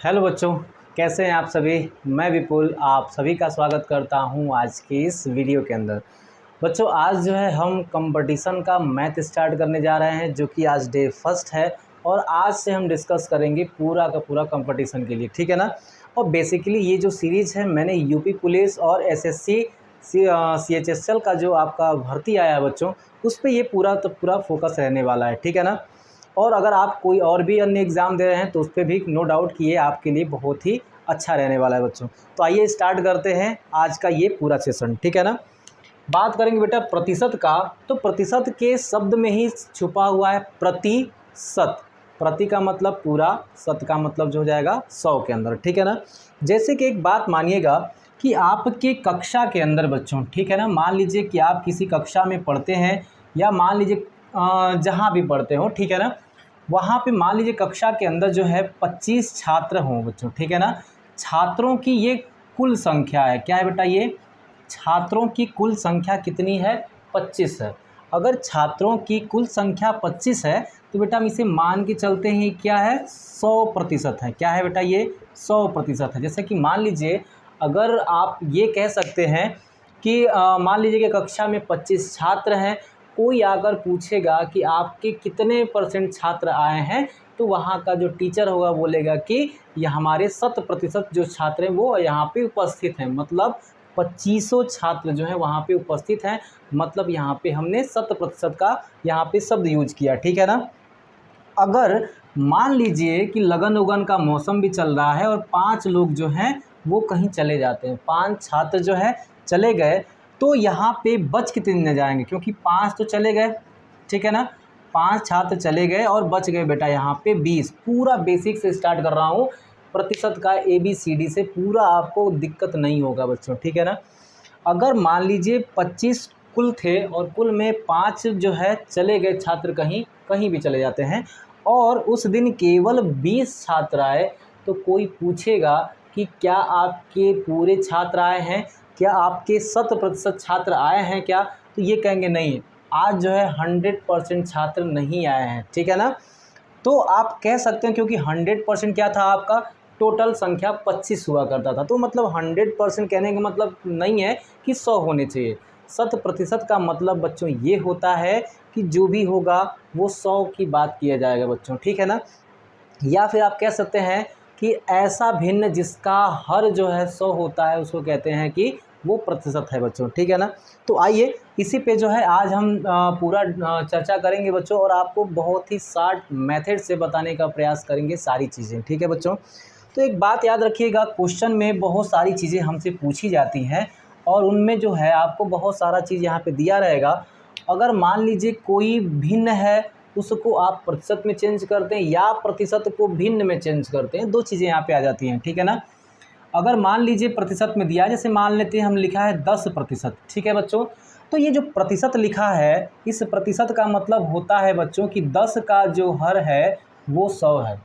Hello बच्चों, कैसे हैं आप सभी। मैं विपुल आप सभी का स्वागत करता हूं आज की इस वीडियो के अंदर। बच्चों, आज जो है हम कंपटीशन का मैथ स्टार्ट करने जा रहे हैं, जो कि आज डे फर्स्ट है। और आज से हम डिस्कस करेंगे पूरा का पूरा कंपटीशन के लिए, ठीक है ना। और बेसिकली ये जो सीरीज़ है, मैंने यूपी पुलिस और एसएससी सीएचएसएल का जो आपका भर्ती आया है बच्चों, उस पर ये पूरा पूरा फोकस रहने वाला है, ठीक है ना। और अगर आप कोई और भी अन्य एग्ज़ाम दे रहे हैं तो उस पर भी नो डाउट कि ये आपके लिए बहुत ही अच्छा रहने वाला है बच्चों। तो आइए स्टार्ट करते हैं आज का ये पूरा सेशन, ठीक है ना। बात करेंगे बेटा प्रतिशत का, तो प्रतिशत के शब्द में ही छुपा हुआ है प्रतिशत। प्रति का मतलब पूरा, शत का मतलब जो हो जाएगा 100 के अंदर, ठीक है ना। जैसे कि एक बात मानिएगा कि आपके कक्षा के अंदर बच्चों, ठीक है ना, मान लीजिए कि आप किसी कक्षा में पढ़ते हैं या मान लीजिए जहाँ भी पढ़ते हो, ठीक है ना, वहाँ पे मान लीजिए कक्षा के अंदर जो है 25 छात्र हों बच्चों, ठीक है ना। छात्रों की ये कुल संख्या है, क्या है बेटा, ये छात्रों की कुल संख्या कितनी है, 25 है। अगर छात्रों की कुल संख्या 25 है तो बेटा हम इसे मान के चलते हैं क्या है, 100% है। क्या है बेटा, ये 100% है। जैसे कि मान लीजिए अगर आप ये कह सकते हैं कि मान लीजिए कि कक्षा में 25 छात्र हैं, कोई आकर पूछेगा कि आपके कितने % छात्र आए हैं, तो वहाँ का जो टीचर होगा बोलेगा कि ये हमारे 100% जो छात्र हैं वो यहाँ पे उपस्थित हैं। मतलब 2500 छात्र जो हैं वहाँ पे उपस्थित हैं, मतलब यहाँ पे हमने 100% का यहाँ पे शब्द यूज किया, ठीक है ना। अगर मान लीजिए कि लगन उगन का मौसम भी चल रहा है और 5 लोग जो हैं वो कहीं चले जाते हैं, 5 छात्र जो है चले गए, तो यहाँ पे बच कितने जाएंगे, क्योंकि 5 तो चले गए, ठीक है ना। 5 छात्र चले गए और बच गए बेटा यहाँ पे 20। पूरा बेसिक से स्टार्ट कर रहा हूँ, प्रतिशत का ABCD से पूरा आपको दिक्कत नहीं होगा बच्चों, ठीक है ना। अगर मान लीजिए 25 कुल थे और कुल में 5 जो है चले गए छात्र, कहीं कहीं भी चले जाते हैं, और उस दिन केवल 20 छात्र आए, तो कोई पूछेगा कि क्या आपके पूरे छात्र आए हैं, क्या आपके 100% छात्र आए हैं क्या, तो ये कहेंगे नहीं, आज जो है 100% छात्र नहीं आए हैं, ठीक है ना। तो आप कह सकते हैं क्योंकि 100% क्या था, आपका टोटल संख्या 25 हुआ करता था, तो मतलब 100% कहने का मतलब नहीं है कि 100 होने चाहिए। 100% का मतलब बच्चों ये होता है कि जो भी होगा वो 100 की बात किया जाएगा बच्चों, ठीक है ना। या फिर आप कह सकते हैं कि ऐसा भिन्न जिसका हर जो है 100 होता है उसको कहते हैं कि वो प्रतिशत है बच्चों, ठीक है ना। तो आइए इसी पे जो है आज हम पूरा चर्चा करेंगे बच्चों, और आपको बहुत ही शार्ट मेथड से बताने का प्रयास करेंगे सारी चीज़ें, ठीक है बच्चों। तो एक बात याद रखिएगा, क्वेश्चन में बहुत सारी चीज़ें हमसे पूछी जाती हैं और उनमें जो है आपको बहुत सारा चीज़ यहाँ पे दिया रहेगा। अगर मान लीजिए कोई भिन्न है, उसको आप प्रतिशत में चेंज करते हैं या प्रतिशत को भिन्न में चेंज करते हैं, दो चीज़ें यहाँ पे आ जाती हैं, ठीक है ना। अगर मान लीजिए प्रतिशत में दिया, जैसे मान लेते हैं हम लिखा है 10%, ठीक है बच्चों। तो ये जो प्रतिशत लिखा है, इस प्रतिशत का मतलब होता है बच्चों कि 10 का जो हर है वो 100 है।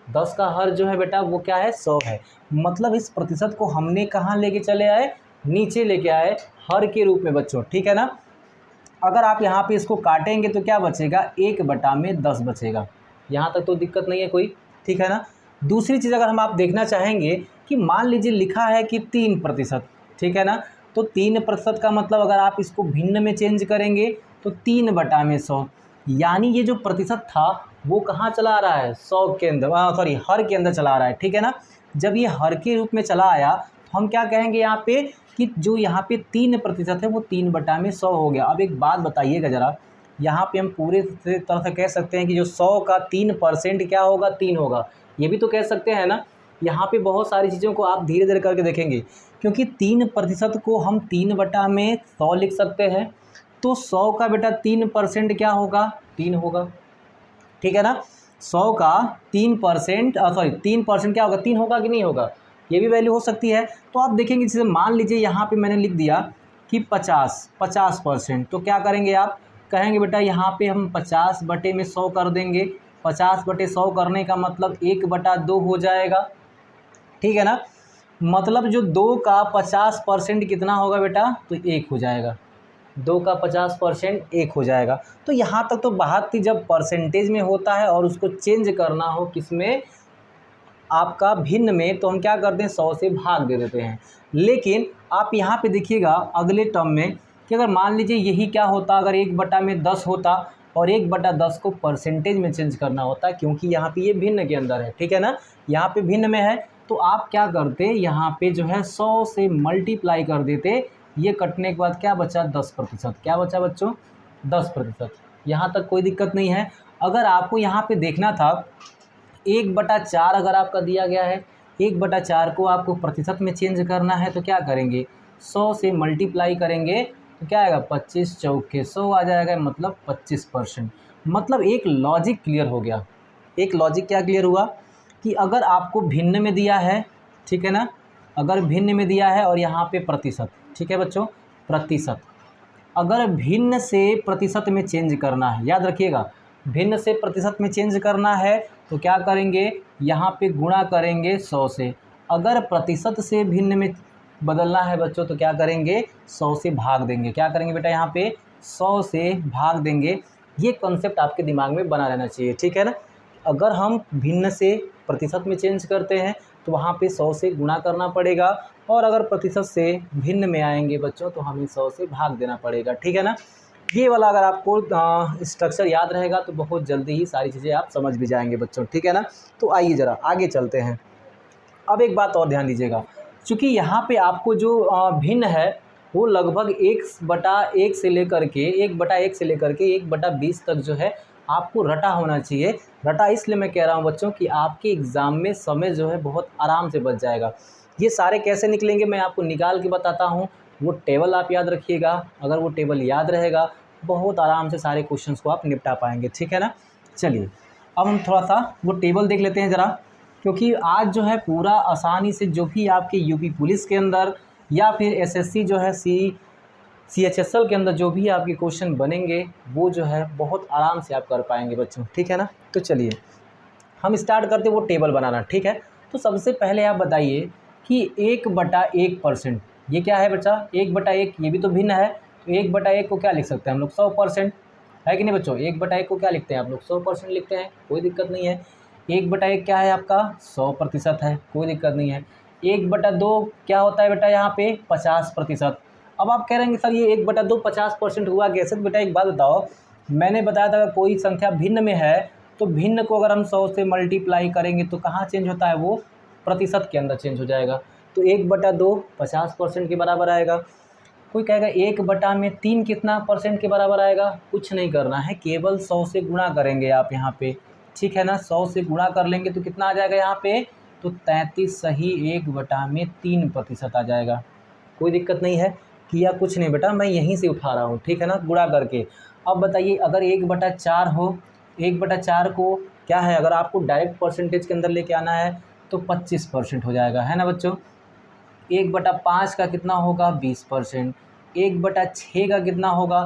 10 का हर जो है बेटा वो क्या है, 100 है। मतलब इस प्रतिशत को हमने कहाँ लेके चले आए, नीचे लेके आए, हर के रूप में बच्चों, ठीक है ना। अगर आप यहाँ पे इसको काटेंगे तो क्या बचेगा, 1/10 बचेगा। यहाँ तक तो दिक्कत नहीं है कोई, ठीक है ना। दूसरी चीज़ अगर हम आप देखना चाहेंगे कि मान लीजिए लिखा है कि 3%, ठीक है ना। तो 3% का मतलब अगर आप इसको भिन्न में चेंज करेंगे तो 3/100, यानी ये जो प्रतिशत था वो कहाँ चला आ रहा है, 100 के अंदर, सॉरी हर के अंदर चला आ रहा है, ठीक है ना। जब ये हर के रूप में चला आया तो हम क्या कहेंगे यहाँ पे कि जो यहाँ पे 3% है वो 3/100 हो गया। अब एक बात बताइएगा ज़रा, यहाँ पे हम पूरे तरह से कह सकते हैं कि जो 100 का 3% क्या होगा, 3 होगा। ये भी तो कह सकते हैं ना। यहाँ पे बहुत सारी चीज़ों को आप धीरे धीरे करके देखेंगे, क्योंकि 3% को हम 3/100 लिख सकते हैं, तो 100 का बेटा 3% क्या होगा, 3 होगा, ठीक है ना। 100 का 3%, सॉरी 3% क्या होगा, 3 होगा कि नहीं होगा, ये भी वैल्यू हो सकती है। तो आप देखेंगे, जैसे मान लीजिए यहाँ पे मैंने लिख दिया कि 50%, तो क्या करेंगे, आप कहेंगे बेटा यहाँ पे हम 50/100 कर देंगे। 50/100 करने का मतलब 1/2 हो जाएगा, ठीक है ना। मतलब जो 2 का 50% कितना होगा बेटा, तो 1 हो जाएगा। 2 का 50% 1 हो जाएगा। तो यहाँ तक तो बात थी जब परसेंटेज में होता है और उसको चेंज करना हो किस में, आपका भिन्न में, तो हम क्या करते हैं 100 से भाग दे देते हैं। लेकिन आप यहाँ पे देखिएगा अगले टर्म में कि अगर मान लीजिए यही क्या होता, अगर 1/10 होता और 1/10 को परसेंटेज में चेंज करना होता, क्योंकि यहाँ पे ये भिन्न के अंदर है, ठीक है ना, यहाँ पे भिन्न में है, तो आप क्या करते, यहाँ पे जो है 100 से मल्टीप्लाई कर देते। ये कटने के बाद क्या बचा 10%। क्या बचा बच्चों 10%। यहाँ तक कोई दिक्कत नहीं है। अगर आपको यहाँ पे देखना था 1/4 अगर आपका दिया गया है, 1/4 को आपको प्रतिशत में चेंज करना है, तो क्या करेंगे 100 से मल्टीप्लाई करेंगे तो क्या आएगा 25 चौके 100 आ जाएगा, मतलब 25%। मतलब एक लॉजिक क्लियर हो गया। एक लॉजिक क्या क्लियर हुआ कि अगर आपको भिन्न में दिया है, ठीक है ना, अगर भिन्न में दिया है और यहाँ पे प्रतिशत, ठीक है बच्चों, प्रतिशत, अगर भिन्न से प्रतिशत में चेंज करना है, याद रखिएगा भिन्न से प्रतिशत में चेंज करना है तो क्या करेंगे, यहाँ पे गुणा करेंगे 100 से। अगर प्रतिशत से भिन्न में बदलना है बच्चों तो क्या करेंगे 100 से भाग देंगे। क्या करेंगे बेटा, यहाँ पे 100 से भाग देंगे। ये कॉन्सेप्ट आपके दिमाग में बना रहना चाहिए, ठीक है ना। अगर हम भिन्न से प्रतिशत में चेंज करते हैं तो वहाँ पे 100 से गुणा करना पड़ेगा, और अगर प्रतिशत से भिन्न में आएंगे बच्चों तो हमें 100 से भाग देना पड़ेगा, ठीक है ना। ये वाला अगर आपको स्ट्रक्चर याद रहेगा तो बहुत जल्दी ही सारी चीज़ें आप समझ भी जाएंगे बच्चों, ठीक है ना। तो आइए ज़रा आगे चलते हैं। अब एक बात और ध्यान दीजिएगा, चूँकि यहाँ पे आपको जो भिन्न है वो लगभग 1/1 से लेकर के 1/1 से लेकर के 1/20 तक जो है आपको रटा होना चाहिए। रटा इसलिए मैं कह रहा हूँ बच्चों कि आपके एग्ज़ाम में समय जो है बहुत आराम से बच जाएगा। ये सारे कैसे निकलेंगे मैं आपको निकाल के बताता हूँ। वो टेबल आप याद रखिएगा, अगर वो टेबल याद रहेगा बहुत आराम से सारे क्वेश्चंस को आप निपटा पाएंगे, ठीक है ना। चलिए अब हम थोड़ा सा वो टेबल देख लेते हैं ज़रा, क्योंकि आज जो है पूरा आसानी से जो भी आपके यूपी पुलिस के अंदर या फिर एसएससी जो है सीएचएसएल के अंदर जो भी आपके क्वेश्चन बनेंगे वो जो है बहुत आराम से आप कर पाएंगे बच्चों, ठीक है ना। तो चलिए हम स्टार्ट करते वो टेबल बनाना, ठीक है। तो सबसे पहले आप बताइए कि 1/1%, ये क्या है बच्चा 1/1, ये भी तो भिन्न है, तो 1/1 को क्या लिख सकते हैं हम लोग 100%, है कि नहीं बच्चों। 1/1 को क्या लिखते हैं आप लोग 100% लिखते हैं, कोई दिक्कत नहीं है। 1/1 क्या है आपका 100% है, कोई दिक्कत नहीं है। 1/2 क्या होता है बेटा यहाँ पे 50%। अब आप कह रहे हैं सर ये 1/2 50% हुआ कैसे, तो बेटा एक बात बताओ, मैंने बताया था अगर कोई संख्या भिन्न में है तो भिन्न को अगर हम 100 से मल्टीप्लाई करेंगे तो कहाँ चेंज होता है, वो प्रतिशत के अंदर चेंज हो जाएगा। तो 1/2 50% के बराबर आएगा। कोई कहेगा 1/3 कितना परसेंट के बराबर आएगा, कुछ नहीं करना है, केवल 100 से गुणा करेंगे आप यहाँ पे, ठीक है ना। 100 से गुणा कर लेंगे तो कितना आ जाएगा यहाँ पे, तो 33 सही 1/3% आ जाएगा। कोई दिक्कत नहीं है, किया कुछ नहीं बेटा, मैं यहीं से उठा रहा हूँ, ठीक है ना, गुणा करके। अब बताइए अगर 1/4 हो, 1/4 को क्या है, अगर आपको डायरेक्ट परसेंटेज के अंदर लेके आना है तो 25% हो जाएगा, है ना बच्चों। 1/5 का कितना होगा 20%। 1/6 का कितना होगा,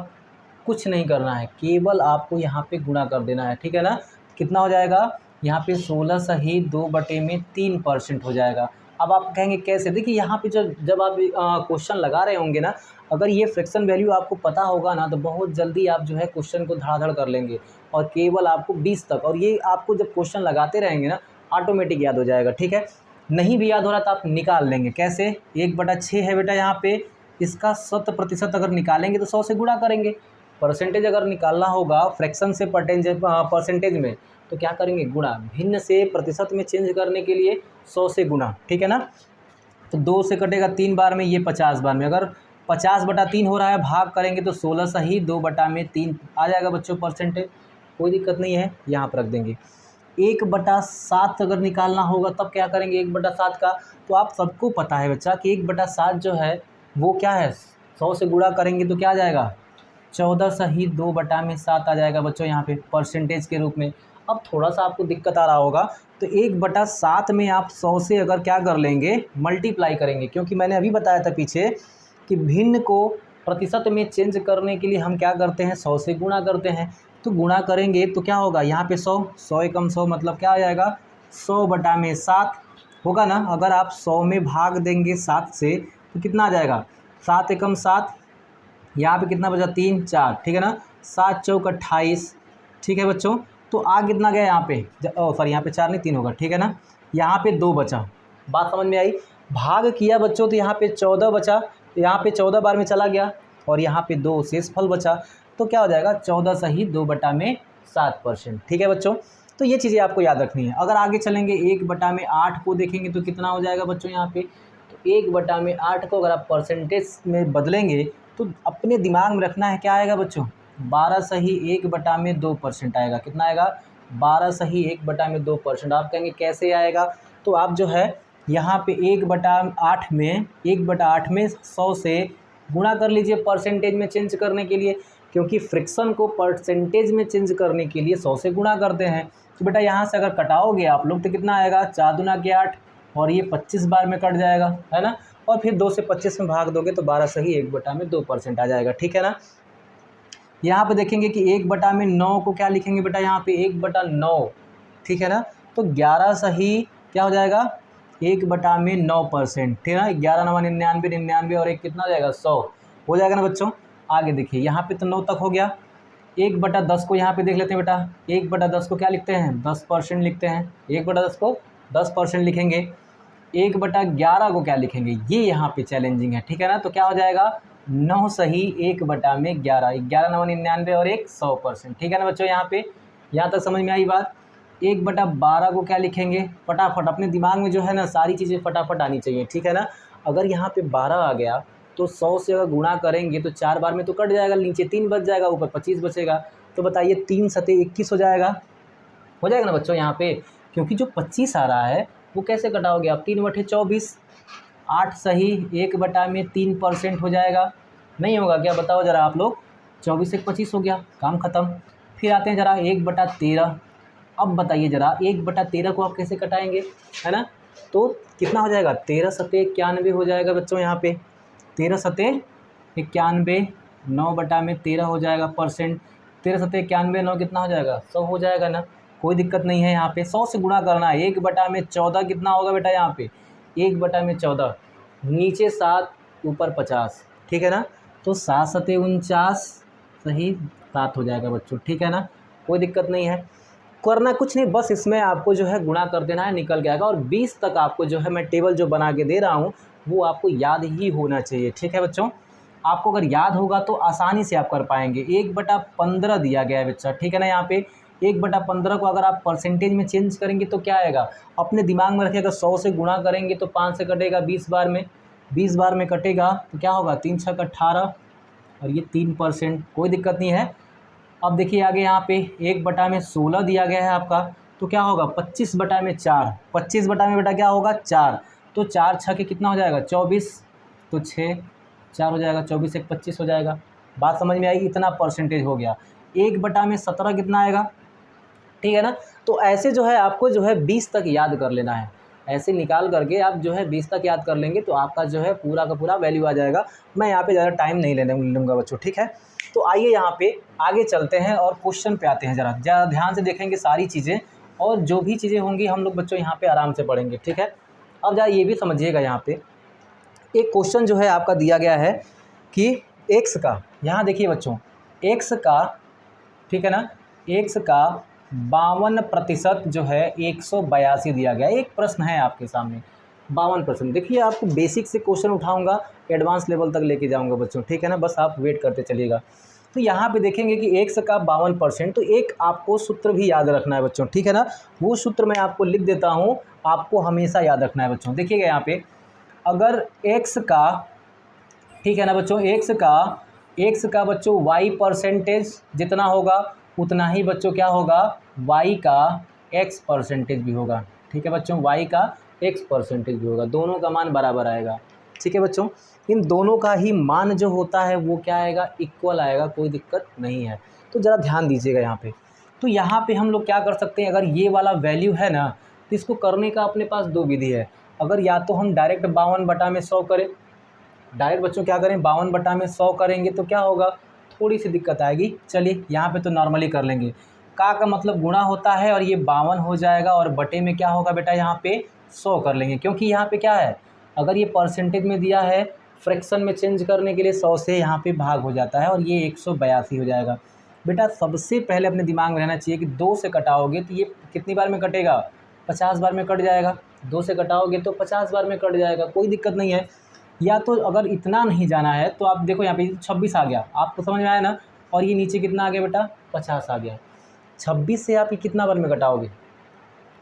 कुछ नहीं करना है, केवल आपको यहाँ पे गुणा कर देना है, ठीक है ना। कितना हो जाएगा यहाँ पे 16 सही 2/3% हो जाएगा। अब आप कहेंगे कैसे, देखिए यहाँ पे जब आप क्वेश्चन लगा रहे होंगे ना, अगर ये फ्रैक्शन वैल्यू आपको पता होगा ना तो बहुत जल्दी आप जो है क्वेश्चन को धड़ाधड़ कर लेंगे, और केवल आपको 20 तक, और ये आपको जब क्वेश्चन लगाते रहेंगे ना ऑटोमेटिक याद हो जाएगा, ठीक है। नहीं भी याद हो रहा तो आप निकाल लेंगे, कैसे 1/6 है बेटा यहाँ पे, इसका 100% अगर निकालेंगे तो 100 से गुणा करेंगे। परसेंटेज अगर निकालना होगा फ्रैक्शन से परसेंटेज में तो क्या करेंगे गुणा, भिन्न से प्रतिशत में चेंज करने के लिए 100 से गुणा, ठीक है ना। तो 2 से कटेगा 3 बार में, ये 50 बार में, अगर 50/3 हो रहा है भाग करेंगे तो 16 सही 2/3 आ जाएगा बच्चों परसेंटेज, कोई दिक्कत नहीं है, यहाँ पर रख देंगे। 1/7 अगर निकालना होगा तब क्या करेंगे 1/7 का, तो आप सबको पता है बच्चा कि 1/7 जो है वो क्या है 100 से गुणा करेंगे तो क्या आ जाएगा 14 सही 2/7 आ जाएगा बच्चों यहाँ पे परसेंटेज के रूप में। अब थोड़ा सा आपको दिक्कत आ रहा होगा, तो 1/7 में आप 100 से अगर क्या कर लेंगे मल्टीप्लाई करेंगे, क्योंकि मैंने अभी बताया था पीछे कि भिन्न को प्रतिशत में चेंज करने के लिए हम क्या करते हैं 100 से गुणा करते हैं। तो गुणा करेंगे तो क्या होगा यहाँ पे 100 100 एकम 100 मतलब क्या आ जाएगा 100/7 होगा ना। अगर आप 100 में भाग देंगे 7 से तो कितना आ जाएगा 7 एकम 7, यहाँ पे कितना बचा 3 4, ठीक है ना, 7 चौक 28, ठीक है बच्चों। तो आ कितना गया यहाँ पे, सॉरी यहाँ पे 4 नहीं 3 होगा, ठीक है ना। यहाँ पे 2 बचा, बात समझ में आई। भाग किया बच्चों तो यहाँ पे 14 बचा, यहाँ पे 14 बार में चला गया और यहाँ पे 2 शेष फल बचा, तो क्या हो जाएगा 14 सही 2/7%। ठीक है बच्चों, तो ये चीज़ें आपको याद रखनी है। अगर आगे चलेंगे 1/8 को देखेंगे तो कितना हो जाएगा बच्चों यहाँ पे, तो 1/8 को अगर आप परसेंटेज में बदलेंगे तो अपने दिमाग में रखना है क्या आएगा बच्चों, 12 सही 1/2% आएगा। कितना आएगा, 12 सही 1/2%। आप कहेंगे कैसे आएगा, तो आप जो है यहाँ पे 1/8 में 100 से गुणा कर लीजिए परसेंटेज में चेंज करने के लिए, क्योंकि फ्रिक्शन को परसेंटेज में चेंज करने के लिए 100 से गुणा करते हैं। तो बेटा यहाँ से अगर कटाओगे आप लोग तो कितना आएगा, 4 दूना के 8 और ये 25 बार में कट जाएगा, है ना, और फिर 2 से 25 में भाग दोगे तो 12 सही 1/2% आ जाएगा। ठीक है ना। यहाँ पे देखेंगे कि 1/9 को क्या लिखेंगे बेटा, यहाँ पे 1/9, ठीक है ना, तो 11 सही क्या हो जाएगा 1/9%। ठीक है ना, 11 9 99, 99 और 1 कितना हो जाएगा 100 हो जाएगा ना बच्चों। आगे देखिए यहाँ पे तो 9 तक हो गया। 1/10 को यहाँ पे देख लेते हैं बेटा, 1/10 को क्या लिखते हैं 10% लिखते हैं, 1/10 को 10% लिखेंगे। 1/11 को क्या लिखेंगे, ये यहाँ पे चैलेंजिंग है। ठीक है ना, तो क्या हो जाएगा 9 सही 1/11, 11 9 99 और 1 100%। ठीक है ना बच्चों, यहाँ तक समझ में आई बात। 1/12 को क्या लिखेंगे, फटाफट अपने दिमाग में जो है ना सारी चीज़ें फटाफट आनी चाहिए। ठीक है ना, अगर यहाँ पे 12 आ गया तो 100 से अगर गुणा करेंगे तो 4 बार में तो कट जाएगा, नीचे 3 बच जाएगा, ऊपर 25 बचेगा। तो बताइए 3 सते 21 हो जाएगा ना बच्चों यहाँ पे, क्योंकि जो 25 आ रहा है वो कैसे कटाओगे आप, 3/24, 8 सही 1/3% हो जाएगा। नहीं होगा क्या, बताओ ज़रा आप लोग, 24 1 25 हो गया, काम ख़त्म। फिर आते हैं ज़रा 1/13। अब बताइए ज़रा 1/13 को आप कैसे कटाएंगे, है ना, तो कितना हो जाएगा 13 सते 91 हो जाएगा बच्चों। यहाँ पे 13 सते 91, 9/13 हो जाएगा परसेंट। 13 सते 91, 9 कितना हो जाएगा 100 हो जाएगा ना, कोई दिक्कत नहीं है। यहाँ पे 100 से गुणा करना है। 1/14 कितना होगा बेटा, यहाँ पे 1/14, नीचे 7 ऊपर 50, ठीक है ना, तो 7 सते 49 सही 7 हो जाएगा बच्चों। ठीक है ना, कोई दिक्कत नहीं है, करना कुछ नहीं, बस इसमें आपको जो है गुणा कर देना है, निकल के आएगा। और 20 तक आपको जो है मैं टेबल जो बना के दे रहा हूँ वो आपको याद ही होना चाहिए। ठीक है बच्चों, आपको अगर याद होगा तो आसानी से आप कर पाएंगे। 1/15 दिया गया है बच्चा, ठीक है ना, यहाँ पे 1/15 को अगर आप परसेंटेज में चेंज करेंगे तो क्या आएगा, अपने दिमाग में रखिएगा 100 से गुणा करेंगे तो 5 से कटेगा, 20 बार में, 20 बार में कटेगा तो क्या होगा 3 6 18 और ये 3%, कोई दिक्कत नहीं है। अब देखिए आगे यहाँ पे 1/16 दिया गया है आपका, तो क्या होगा 25/4, 25 में बेटा क्या होगा 4, तो 4 6 के कितना हो जाएगा 24, तो 6 4 हो जाएगा, 24 1 25 हो जाएगा। बात समझ में आएगी, इतना परसेंटेज हो गया। 1/17 कितना आएगा, ठीक है ना। तो ऐसे जो है आपको जो है 20 तक याद कर लेना है, ऐसे निकाल करके आप जो है 20 तक याद कर लेंगे तो आपका जो है पूरा का पूरा वैल्यू आ जाएगा। मैं यहाँ पे ज़्यादा टाइम नहीं लेने लूँगा बच्चों, ठीक है। तो आइए यहाँ पे आगे चलते हैं और क्वेश्चन पे आते हैं। ज़रा ध्यान से देखेंगे सारी चीज़ें, और जो भी चीज़ें होंगी हम लोग बच्चों यहाँ पे आराम से पढ़ेंगे, ठीक है। अब ज़रा ये भी समझिएगा, यहाँ पे एक क्वेश्चन जो है आपका दिया गया है कि एक्स का, यहाँ देखिए बच्चों, एक्स का, ठीक है ना, एक्स का 52% जो है 182 दिया गया है। एक प्रश्न है आपके सामने 52%। देखिए आपको बेसिक से क्वेश्चन उठाऊंगा, एडवांस लेवल तक लेके जाऊंगा बच्चों, ठीक है ना, बस आप वेट करते चलिएगा। तो यहाँ पे देखेंगे कि एक्स का 52%, तो एक आपको सूत्र भी याद रखना है बच्चों, ठीक है ना। वो सूत्र मैं आपको लिख देता हूँ, आपको हमेशा याद रखना है बच्चों। देखिएगा यहाँ पे, अगर एक्स का, ठीक है ना बच्चों, एक्स का बच्चों y% जितना होगा उतना ही बच्चों क्या होगा, y का x% भी होगा, ठीक है बच्चों, y का x% भी होगा, दोनों का मान बराबर आएगा, ठीक है बच्चों। इन दोनों का ही मान जो होता है वो क्या आएगा, इक्वल आएगा, कोई दिक्कत नहीं है। तो ज़रा ध्यान दीजिएगा यहाँ पे। तो यहाँ पे हम लोग क्या कर सकते हैं, अगर ये वाला वैल्यू है ना तो इसको करने का अपने पास दो विधि है। अगर या तो हम डायरेक्ट 52/100 करें, डायरेक्ट बच्चों क्या करें 52/100 करेंगे तो क्या होगा, थोड़ी सी दिक्कत आएगी। चलिए यहाँ पे तो नॉर्मली कर लेंगे, का मतलब गुणा होता है और ये 52 हो जाएगा, और बटे में क्या होगा बेटा यहाँ पे 100 कर लेंगे, क्योंकि यहाँ पे क्या है, अगर ये परसेंटेज में दिया है, फ्रैक्शन में चेंज करने के लिए 100 से यहाँ पे भाग हो जाता है और ये 182 हो जाएगा। बेटा सबसे पहले अपने दिमाग में रहना चाहिए कि 2 से कटाओगे तो ये कितनी बार में कटेगा, 50 बार में कट जाएगा, 2 से घटाओगे तो 50 बार में कट जाएगा, कोई दिक्कत नहीं है। या तो अगर इतना नहीं जाना है तो आप देखो यहाँ पे 26 आ गया, आपको समझ में आया ना, और ये नीचे कितना आ गया बेटा 50 आ गया। 26 से आप ये कितना बार में घटाओगे,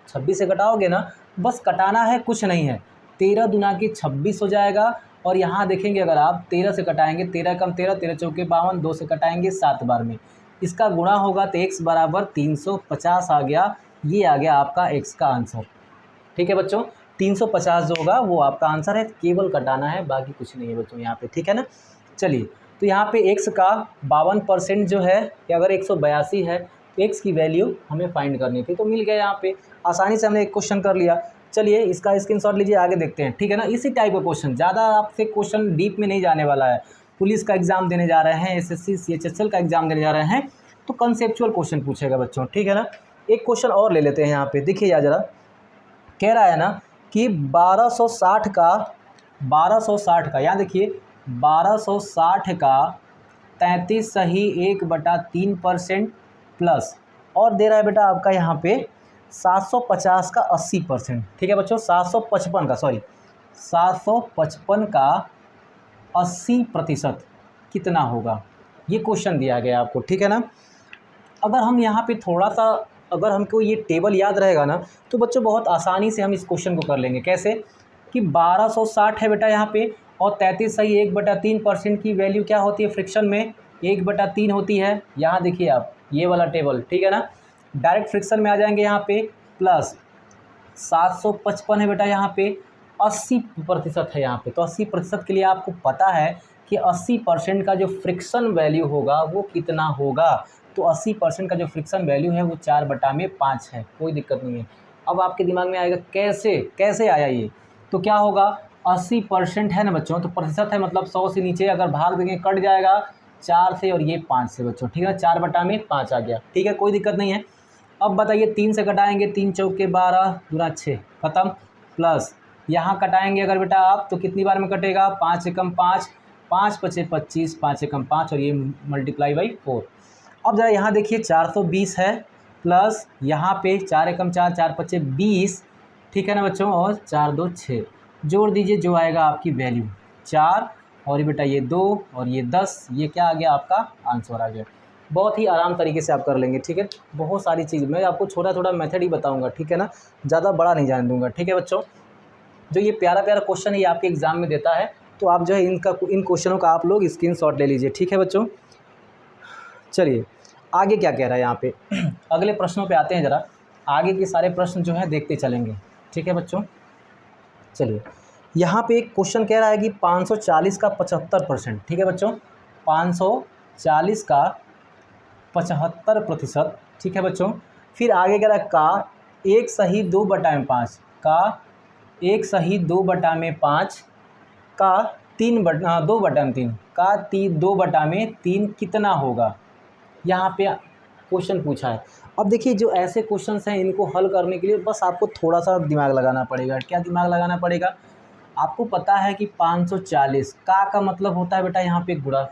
26 से घटाओगे ना, बस कटाना है, कुछ नहीं है। 13 दूना की 26 हो जाएगा। और यहाँ देखेंगे अगर आप 13 से कटाएंगे, 13 कम 13, 13 चौके 52, 2 से कटाएंगे 7 बार में, इसका गुणा होगा तो x बराबर 350 आ गया। ये आ गया आपका x का आंसर। ठीक है बच्चों, 350 जो होगा वो आपका आंसर है, केवल कटाना है, बाकी कुछ नहीं है बच्चों यहाँ पे। ठीक है ना। चलिए, तो यहाँ पे x का 52% जो है, कि अगर 182 है तो x की वैल्यू हमें फाइंड करनी थी, तो मिल गया यहाँ पे, आसानी से हमने एक क्वेश्चन कर लिया। चलिए इसका स्क्रीनशॉट लीजिए, आगे देखते हैं। ठीक है ना, इसी टाइप का क्वेश्चन, ज़्यादा आपसे क्वेश्चन डीप में नहीं जाने वाला है। पुलिस का एग्जाम देने जा रहे हैं, SSC CHSL का एग्जाम देने जा रहे हैं, तो कंसेप्चुअल क्वेश्चन पूछेगा बच्चों। ठीक है ना। एक क्वेश्चन और ले लेते हैं यहाँ पे, देखिए यार जरा, कह रहा है ना कि 1260 का यहाँ देखिए 1260 का 33 सही 1/3% प्लस, और दे रहा है बेटा आपका यहाँ पे 750 का 80%। ठीक है बच्चों, 755 का 80% कितना होगा, ये क्वेश्चन दिया गया आपको। ठीक है ना। अगर हम यहाँ पे थोड़ा सा, अगर हमको ये टेबल याद रहेगा ना, तो बच्चों बहुत आसानी से हम इस क्वेश्चन को कर लेंगे। कैसे कि 1260 है बेटा यहाँ पे, और 33 सही 1/3% की वैल्यू क्या होती है फ्रिक्शन में, 1/3 होती है। यहाँ देखिए आप ये वाला टेबल, ठीक है ना, डायरेक्ट फ्रिक्शन में आ जाएंगे यहाँ पे, प्लस 755 है बेटा यहाँ पे, 80% है यहाँ पे, तो 80% के लिए आपको पता है कि 80% का जो फ्रिक्शन वैल्यू होगा वो कितना होगा। तो 80% का जो फ्रिक्शन वैल्यू है वो 4/5 है, कोई दिक्कत नहीं है। अब आपके दिमाग में आएगा कैसे कैसे आया ये, तो क्या होगा, 80% है ना बच्चों, तो प्रतिशत है मतलब 100 से नीचे अगर भाग देंगे कट जाएगा 4 से और ये 5 से बच्चों। ठीक है, 4/5 आ गया। ठीक है, कोई दिक्कत नहीं है। अब बताइए 3 से कटाएंगे, 3 चौके 12 दूना 6 खत्म, प्लस यहाँ कटाएंगे अगर बेटा आप तो कितनी बार में कटेगा, 5 एकम 5, 5 पचे 25, 5 एकम 5 और ये मल्टीप्लाई बाई 4। अब ज़रा यहाँ देखिए 420 है, प्लस यहाँ पे 4 एकम 4, 4 पचे 20। ठीक है ना बच्चों, और 4 2 6 जोड़ दीजिए, जो आएगा आपकी वैल्यू 4, और ये बेटा ये 2 और ये 10, ये क्या आ गया आपका आंसर आ गया। बहुत ही आराम तरीके से आप कर लेंगे। ठीक है, बहुत सारी चीज़ मैं आपको छोटा छोटा मेथड ही बताऊंगा। ठीक है ना, ज़्यादा बड़ा नहीं जाने दूंगा। ठीक है बच्चों, जो ये प्यारा प्यारा क्वेश्चन है ये आपके एग्जाम में देता है, तो आप जो है इन क्वेश्चनों का आप लोग स्क्रीनशॉट ले लीजिए। ठीक है बच्चों, चलिए आगे क्या कह रहा है यहाँ पे अगले प्रश्नों पे आते हैं। ज़रा आगे के सारे प्रश्न जो है देखते चलेंगे। ठीक है बच्चों, चलिए यहाँ पे एक क्वेश्चन कह रहा है कि 540 का 75%। ठीक है बच्चों, 540 का 75%। ठीक है बच्चों, फिर आगे कह रहा है का 1 सही 2/5, का 1 सही 2/5 का 2/3 का 2/3 कितना होगा, यहाँ पे क्वेश्चन पूछा है। अब देखिए जो ऐसे क्वेश्चंस हैं इनको हल करने के लिए बस आपको थोड़ा सा दिमाग लगाना पड़ेगा। क्या दिमाग लगाना पड़ेगा, आपको पता है कि 540 का मतलब होता है बेटा यहाँ पे गुणा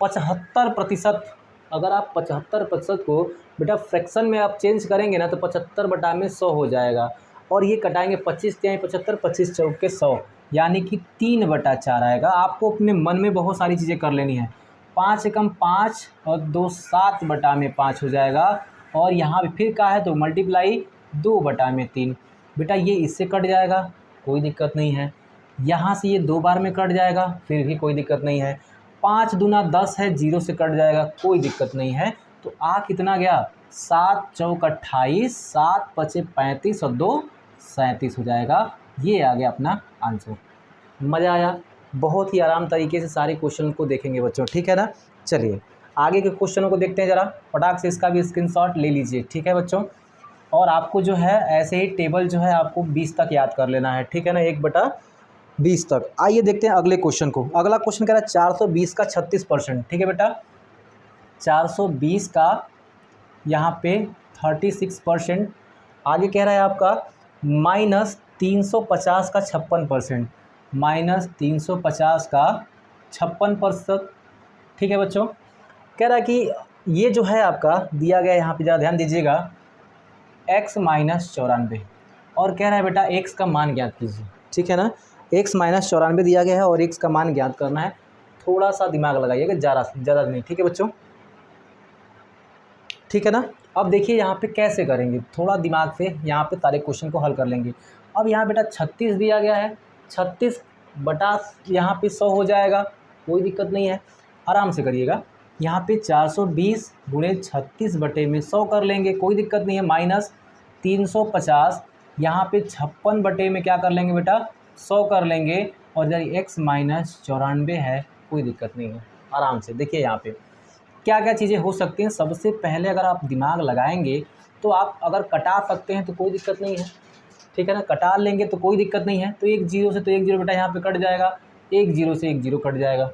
75%। अगर आप 75% को बेटा फ्रैक्शन में आप चेंज करेंगे ना तो 75/100 हो जाएगा, और ये कटाएंगे 25 तिहाई 75, 25 चौके 100, यानी कि 3/4 आएगा। आपको अपने मन में बहुत सारी चीज़ें कर लेनी है। 5 एकम 5 और 2 7/5 हो जाएगा, और यहाँ पे फिर का है तो मल्टीप्लाई 2/3। बेटा ये इससे कट जाएगा, कोई दिक्कत नहीं है। यहाँ से ये 2 बार में कट जाएगा, फिर भी कोई दिक्कत नहीं है। 5 दूना 10 है, 0 से कट जाएगा, कोई दिक्कत नहीं है। तो आ कितना गया, 7 चौक 28, 7 पचे 35 और 2 37 हो जाएगा। ये आ गया अपना आंसर। मज़ा आया, बहुत ही आराम तरीके से सारे क्वेश्चन को देखेंगे बच्चों। ठीक है ना, चलिए आगे के क्वेश्चनों को देखते हैं। ज़रा फटाक से इसका भी स्क्रीनशॉट ले लीजिए। ठीक है बच्चों, और आपको जो है ऐसे ही टेबल जो है आपको 20 तक याद कर लेना है। ठीक है ना, 1/20 तक। आइए देखते हैं अगले क्वेश्चन को। अगला क्वेश्चन कह रहा है 420 का 36%। ठीक है बेटा, 420 का यहाँ पे 36%। आगे कह रहा है आपका -350 का 56%, -350 का 56%। ठीक है बच्चों, कह रहा है कि ये जो है आपका दिया गया, यहाँ पे ज़रा ध्यान दीजिएगा, x माइनस 94 और कह रहा है बेटा x का मान ज्ञात कीजिए। ठीक है ना, x माइनस 94 दिया गया है और x का मान ज्ञात करना है। थोड़ा सा दिमाग लगाइएगा, ज़्यादा नहीं। ठीक है बच्चों, ठीक है ना। अब देखिए यहाँ पे कैसे करेंगे, थोड़ा दिमाग से यहाँ पे सारे क्वेश्चन को हल कर लेंगे। अब यहाँ बेटा 36 दिया गया है, 36 बटा यहाँ पे 100 हो जाएगा, कोई दिक्कत नहीं है, आराम से करिएगा। यहाँ पे 420 गुणे 36 बटे में 100 कर लेंगे, कोई दिक्कत नहीं है, माइनस 350 यहाँ पे 56 बटे में क्या कर लेंगे बेटा 100 कर लेंगे, और इधर x माइनस 94 है, कोई दिक्कत नहीं है, आराम से। देखिए यहाँ पे क्या क्या चीज़ें हो सकती हैं। सबसे पहले अगर आप दिमाग लगाएंगे तो आप अगर कटा सकते हैं तो कोई दिक्कत नहीं है। ठीक है ना, कटा लेंगे तो कोई दिक्कत नहीं है। तो एक जीरो से तो एक जीरो बेटा यहाँ पे कट जाएगा, एक जीरो से एक जीरो कट जाएगा,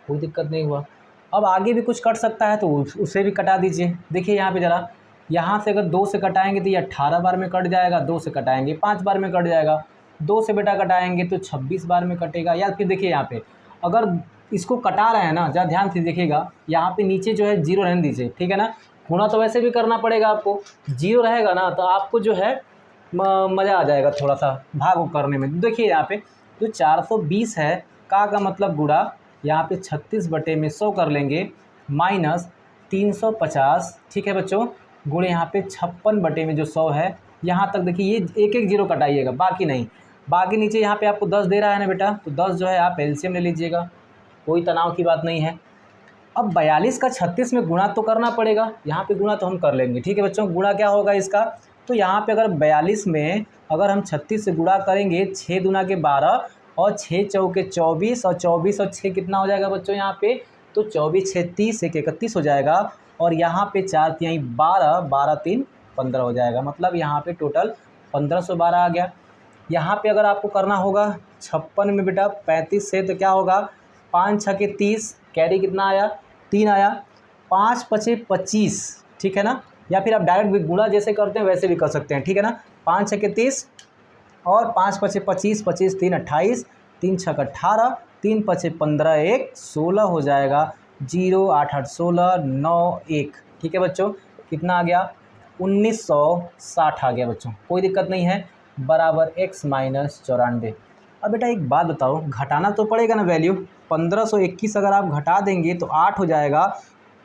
कोई दिक्कत नहीं हुआ। अब आगे भी कुछ कट सकता है तो उसे भी कटा दीजिए। देखिए यहाँ पे ज़रा, यहाँ से अगर 2 से कटाएंगे तो ये 18 बार में कट जाएगा, 2 से कटाएंगे 5 बार में कट जाएगा, 2 से बेटा कटाएंगे तो 26 बार में कटेगा। या फिर देखिए यहाँ पे अगर इसको कटा रहे हैं ना, ज़रा ध्यान से देखिएगा, यहाँ पे नीचे जो है जीरो रहने दीजिए। ठीक है ना, गुणा तो वैसे भी करना पड़ेगा आपको, जीरो रहेगा ना तो आपको जो है मज़ा आ जाएगा थोड़ा सा भाग करने में। देखिए यहाँ पे जो 420 है का मतलब गुणा यहाँ पे 36 बटे में 100 कर लेंगे, माइनस 350। ठीक है बच्चों, गुणे यहाँ पे 56 बटे में जो 100 है, यहाँ तक देखिए ये एक एक जीरो कटाइएगा, बाकी नहीं। बाकी नीचे यहाँ पे आपको 10 दे रहा है ना बेटा, तो 10 जो है आप एलसीएम ले लीजिएगा, कोई तनाव की बात नहीं है। अब 42 का 36 में गुणा तो करना पड़ेगा, यहाँ पे गुणा तो हम कर लेंगे। ठीक है बच्चों, गुणा क्या होगा इसका, तो यहाँ पे अगर 42 में अगर हम 36 से गुणा करेंगे, 6 दूना के 12 और 6 चौके 24 और 24 और 6 कितना हो जाएगा बच्चों यहाँ पे, तो 24 6 30 1 31 हो जाएगा, और यहाँ पे 4 तिहाई 12 12 3 15 हो जाएगा, मतलब यहाँ पे टोटल 1512 आ गया। यहाँ पे अगर आपको करना होगा 56 में बेटा 35 से, तो क्या होगा 5 6 के 30, कैरी कितना आया 3 आया, 5 5 25। ठीक है ना, या फिर आप डायरेक्ट गुणा जैसे करते हैं वैसे भी कर सकते हैं। ठीक है ना, 5 6 के 30 और 5 5 25, 25 3 28, 3 6 18, 3 5 15 1 16 हो जाएगा, 0 8 8 16 9 1। ठीक है बच्चों, कितना आ गया 1960 आ गया बच्चों, कोई दिक्कत नहीं है, बराबर x माइनस 94। अब बेटा एक बात बताओ, घटाना तो पड़ेगा ना वैल्यू, 1521 अगर आप घटा देंगे तो 8 हो जाएगा,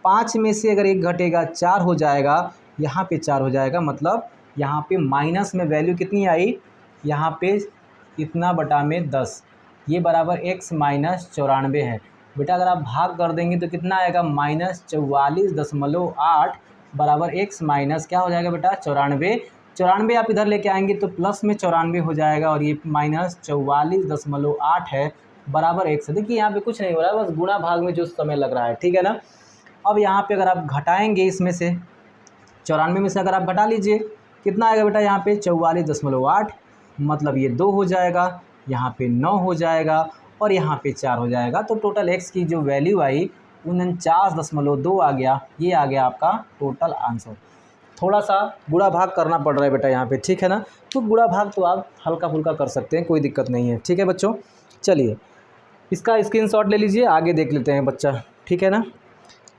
5 में से अगर 1 घटेगा 4 हो जाएगा, यहाँ पे 4 हो जाएगा, मतलब यहाँ पे माइनस में वैल्यू कितनी आई, यहाँ पे इतना बटा में 10, ये बराबर x माइनस 94 है। बेटा अगर आप भाग कर देंगे तो कितना आएगा, माइनस 44.8 बराबर x माइनस क्या हो जाएगा बेटा 94। 94 आप इधर लेके आएंगे तो प्लस में 94 हो जाएगा, और ये माइनस 44.8 है, बराबर x। देखिए यहाँ पे कुछ नहीं हो रहा है, बस गुणा भाग में जो समय लग रहा है। ठीक है ना, अब यहाँ पे अगर आप घटाएंगे इसमें से 94 में से अगर आप घटा लीजिए, कितना आएगा बेटा यहाँ पे 44.8, मतलब ये 2 हो जाएगा, यहाँ पे 9 हो जाएगा, और यहाँ पे 4 हो जाएगा। तो टोटल x की जो वैल्यू आई 49.2 आ गया, ये आ गया आपका टोटल आंसर। थोड़ा सा गुणा भाग करना पड़ रहा है बेटा यहाँ पे। ठीक है ना, तो गुणा भाग तो आप हल्का फुल्का कर सकते हैं, कोई दिक्कत नहीं है। ठीक है बच्चों, चलिए इसका स्क्रीनशॉट ले लीजिए, आगे देख लेते हैं बच्चा। ठीक है ना,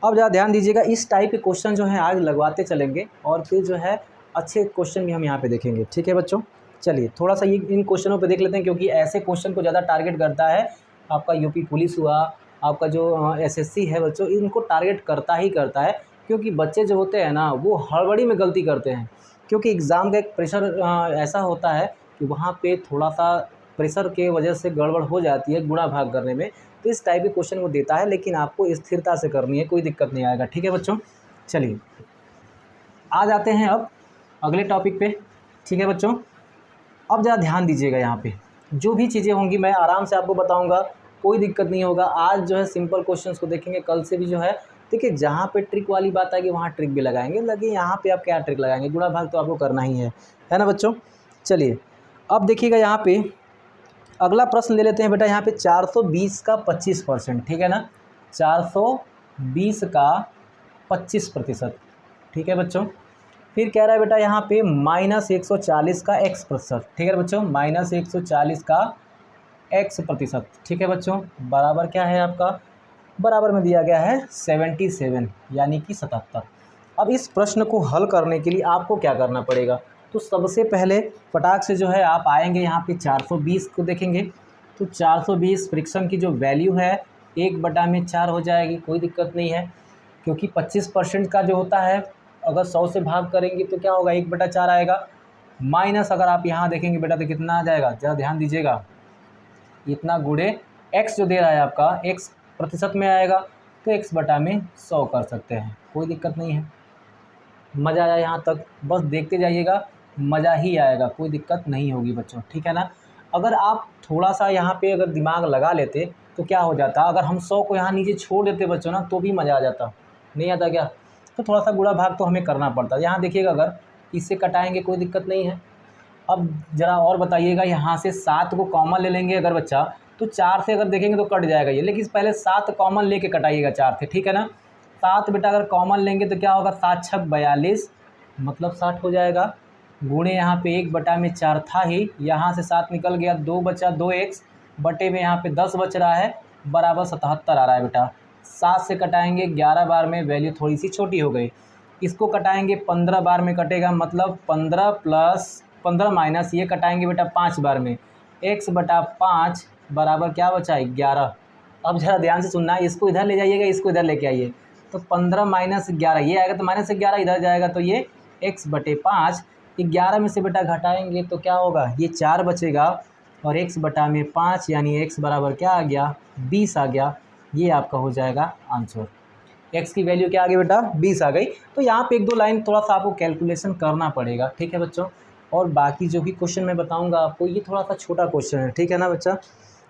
अब ज़रा ध्यान दीजिएगा, इस टाइप के क्वेश्चन जो है आज लगवाते चलेंगे, और फिर जो है अच्छे क्वेश्चन भी हम यहाँ पे देखेंगे। ठीक है बच्चों, चलिए थोड़ा सा ये इन क्वेश्चनों पे देख लेते हैं, क्योंकि ऐसे क्वेश्चन को ज़्यादा टारगेट करता है आपका यूपी पुलिस हुआ, आपका जो एसएससी है बच्चों, इनको टारगेट करता ही करता है, क्योंकि बच्चे जो होते हैं ना वो हड़बड़ी में गलती करते हैं, क्योंकि एग्ज़ाम का एक प्रेशर ऐसा होता है कि वहाँ पे थोड़ा सा प्रेशर के वजह से गड़बड़ हो जाती है गुणा भाग करने में। तो इस टाइप के क्वेश्चन वो देता है, लेकिन आपको स्थिरता से करनी है, कोई दिक्कत नहीं आएगा। ठीक है बच्चों, चलिए आ जाते हैं अब अगले टॉपिक पे। ठीक है बच्चों, अब ज़रा ध्यान दीजिएगा, यहाँ पे जो भी चीज़ें होंगी मैं आराम से आपको बताऊंगा, कोई दिक्कत नहीं होगा। आज जो है सिंपल क्वेश्चंस को देखेंगे, कल से भी जो है देखिए जहाँ पे ट्रिक वाली बात आएगी वहाँ ट्रिक भी लगाएंगे, लगे यहाँ पे आप क्या ट्रिक लगाएंगे, गुणा भाग तो आपको करना ही है ना बच्चों। चलिए अब देखिएगा यहाँ पे अगला प्रश्न ले लेते हैं बेटा, यहाँ पे 420 का 25%। ठीक है ना, 420 का 25%। ठीक है बच्चों, फिर कह रहा है बेटा यहाँ पे माइनस 140 का x%। ठीक है बच्चों, माइनस 140 का x%। ठीक है बच्चों, बराबर क्या है आपका, बराबर में दिया गया है 77 यानी कि 77। अब इस प्रश्न को हल करने के लिए आपको क्या करना पड़ेगा, तो सबसे पहले फटाक से जो है आप आएंगे यहाँ पे 420 को देखेंगे। तो 420 फ्रिक्शन की जो वैल्यू है 1/4 हो जाएगी, कोई दिक्कत नहीं है, क्योंकि 25% का जो होता है अगर 100 से भाग करेंगे तो क्या होगा 1/4 आएगा। माइनस अगर आप यहाँ देखेंगे बेटा तो कितना आ जाएगा, ज़रा ध्यान दीजिएगा, इतना गुणे x जो दे रहा है आपका x प्रतिशत में आएगा, तो x/100 कर सकते हैं, कोई दिक्कत नहीं है। मज़ा आया यहाँ तक, बस देखते जाइएगा, मज़ा ही आएगा, कोई दिक्कत नहीं होगी बच्चों, ठीक है ना। अगर आप थोड़ा सा यहाँ पे अगर दिमाग लगा लेते तो क्या हो जाता, अगर हम 100 को यहाँ नीचे छोड़ देते बच्चों ना तो भी मज़ा आ जाता, नहीं आता क्या। तो थोड़ा सा गुणा भाग तो हमें करना पड़ता। यहाँ देखिएगा अगर इससे कटाएंगे कोई दिक्कत नहीं है। अब ज़रा और बताइएगा, यहाँ से 7 को कॉमन ले लेंगे अगर बच्चा, तो 4 से अगर देखेंगे तो कट जाएगा ये, लेकिन पहले 7 कॉमन लेके कटाइएगा 4 से, ठीक है ना। 7 बेटा अगर कॉमन लेंगे तो क्या होगा, 7 छक 42 मतलब 60 हो जाएगा। गुणे यहाँ पे 1/4 था ही, यहाँ से 7 निकल गया, 2 बचा 2x बटे में यहाँ पे 10 बच रहा है, बराबर 77 आ रहा है बेटा। 7 से कटाएंगे 11 बार में, वैल्यू थोड़ी सी छोटी हो गई। इसको कटाएंगे 15 बार में कटेगा, मतलब 15 प्लस 15 माइनस ये कटाएंगे बेटा 5 बार में, x/5 बराबर क्या बचा 11। अब ज़रा ध्यान से सुनना, इसको इधर ले जाइएगा, इसको इधर लेके आइए, तो 15 माइनस 11 ये आएगा, तो माइनस 11 इधर जाएगा, तो ये x/5। 11 में से बेटा घटाएंगे तो क्या होगा, ये 4 बचेगा, और x/5 यानी x बराबर क्या आ गया 20 आ गया। ये आपका हो जाएगा आंसर। x की वैल्यू क्या आ गई बेटा 20 आ गई। तो यहाँ पे 1-2 लाइन थोड़ा सा आपको कैलकुलेशन करना पड़ेगा, ठीक है बच्चों। और बाकी जो भी क्वेश्चन मैं बताऊँगा आपको, ये थोड़ा सा छोटा क्वेश्चन है, ठीक है ना बच्चा,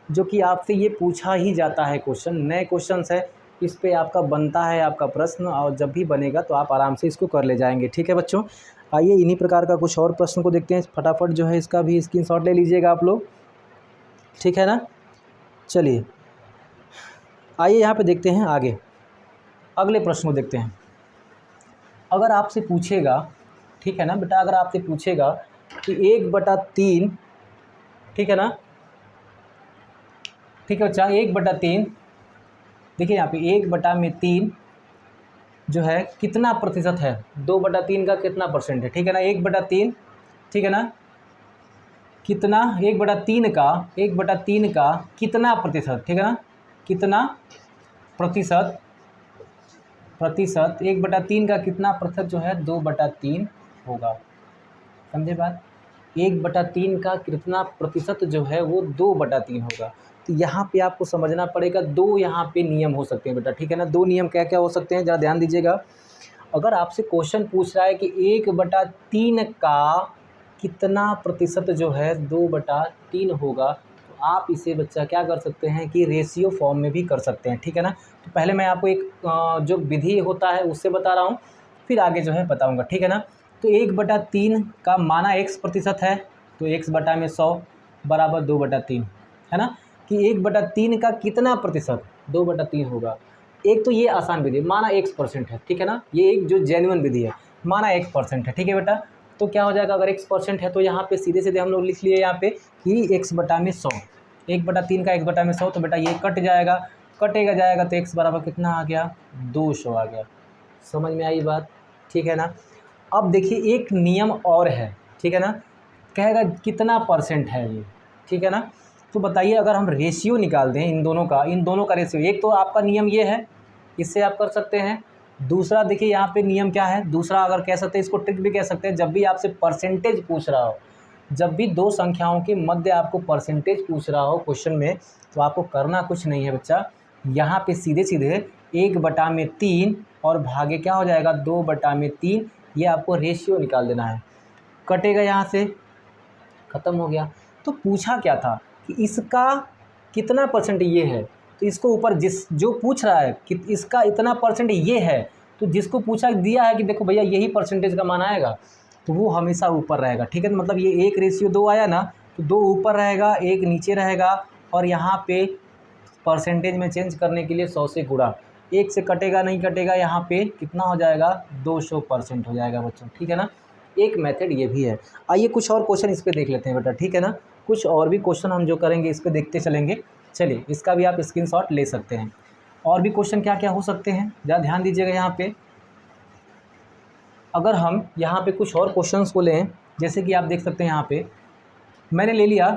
जो कि आपसे ये पूछा ही जाता है क्वेश्चन, नए क्वेश्चन है, इस पे आपका बनता है आपका प्रश्न, और जब भी बनेगा तो आप आराम से इसको कर ले जाएंगे, ठीक है बच्चों। आइए इन्हीं प्रकार का कुछ और प्रश्न को देखते हैं, फटाफट जो है इसका भी स्क्रीनशॉट ले लीजिएगा आप लोग, ठीक है ना। चलिए आइए यहाँ पे देखते हैं आगे, अगले प्रश्न को देखते हैं। अगर आपसे पूछेगा, ठीक है ना बेटा, अगर आपसे पूछेगा कि 1/3, ठीक है ना, ठीक है बच्चा, 1/3, देखिए यहाँ पे 1/3 जो है कितना प्रतिशत है, 2/3 का कितना परसेंट है, ठीक है ना। 1/3, ठीक है ना, कितना 1/3 का कितना प्रतिशत, ठीक है ना, कितना प्रतिशत 1/3 का कितना प्रतिशत जो है 2/3 होगा, समझे बात। 1/3 का कितना प्रतिशत जो है वो 2/3 होगा। तो यहाँ पे आपको समझना पड़ेगा, दो यहाँ पे नियम हो सकते हैं बेटा, ठीक है ना। दो नियम क्या क्या हो सकते हैं, ज़रा ध्यान दीजिएगा। अगर आपसे क्वेश्चन पूछ रहा है कि 1/3 का कितना प्रतिशत जो है 2/3 होगा, तो आप इसे बच्चा क्या कर सकते हैं कि रेशियो फॉर्म में भी कर सकते हैं, ठीक है ना। तो पहले मैं आपको एक जो विधि होता है उससे बता रहा हूँ, फिर आगे जो है बताऊँगा, ठीक है ना। तो 1/3 का माना x प्रतिशत है, तो x/100 बराबर 2/3, है ना, कि 1/3 का कितना प्रतिशत 2/3 होगा। एक तो ये आसान विधि, माना x% है, ठीक है ना, ये एक जो जेन्युइन विधि है, माना x% है, ठीक है बेटा। तो क्या हो जाएगा, अगर x% है तो यहाँ पे सीधे सीधे हम लोग लिख लिए यहाँ पे कि x/100, 1/3 का x/100, तो बेटा ये कट जाएगा, कटेगा जाएगा, तो x बराबर कितना आ गया 200 आ गया। समझ में आई बात, ठीक है ना। अब देखिए एक नियम और है, ठीक है ना, कहेगा कितना परसेंट है ये, ठीक है ना। तो बताइए अगर हम रेशियो निकाल दें इन दोनों का रेशियो, एक तो आपका नियम ये है, इससे आप कर सकते हैं। दूसरा देखिए यहाँ पे नियम क्या है, दूसरा अगर कह सकते हैं, इसको ट्रिक भी कह सकते हैं, जब भी आपसे परसेंटेज पूछ रहा हो, जब भी दो संख्याओं के मध्य आपको परसेंटेज पूछ रहा हो क्वेश्चन में, तो आपको करना कुछ नहीं है बच्चा, यहाँ पे सीधे सीधे 1/3 और भागे क्या हो जाएगा 2/3, ये आपको रेशियो निकाल देना है, कटेगा यहाँ से, ख़त्म हो गया। तो पूछा क्या था कि इसका कितना परसेंट ये है, तो इसको ऊपर जो पूछ रहा है कि इसका इतना परसेंट ये है, तो जिसको पूछा दिया है कि देखो भैया यही परसेंटेज का मान आएगा, तो वो हमेशा ऊपर रहेगा, ठीक है। मतलब ये 1:2 आया ना, तो 2 ऊपर रहेगा 1 नीचे रहेगा, और यहाँ पे परसेंटेज में चेंज करने के लिए 100 से गुणा, 1 से कटेगा नहीं कटेगा, यहाँ पे कितना हो जाएगा 200% हो जाएगा बच्चों, ठीक है ना। एक मेथड ये भी है। आइए कुछ और क्वेश्चन इस पे देख लेते हैं बेटा, ठीक है ना। कुछ और भी क्वेश्चन हम जो करेंगे इस पे देखते चलेंगे। चलिए इसका भी आप स्क्रीनशॉट ले सकते हैं। और भी क्वेश्चन क्या क्या हो सकते हैं, ज़रा ध्यान दीजिएगा यहाँ पे। अगर हम यहाँ पे कुछ और क्वेश्चंस को लें, जैसे कि आप देख सकते हैं यहाँ पे मैंने ले लिया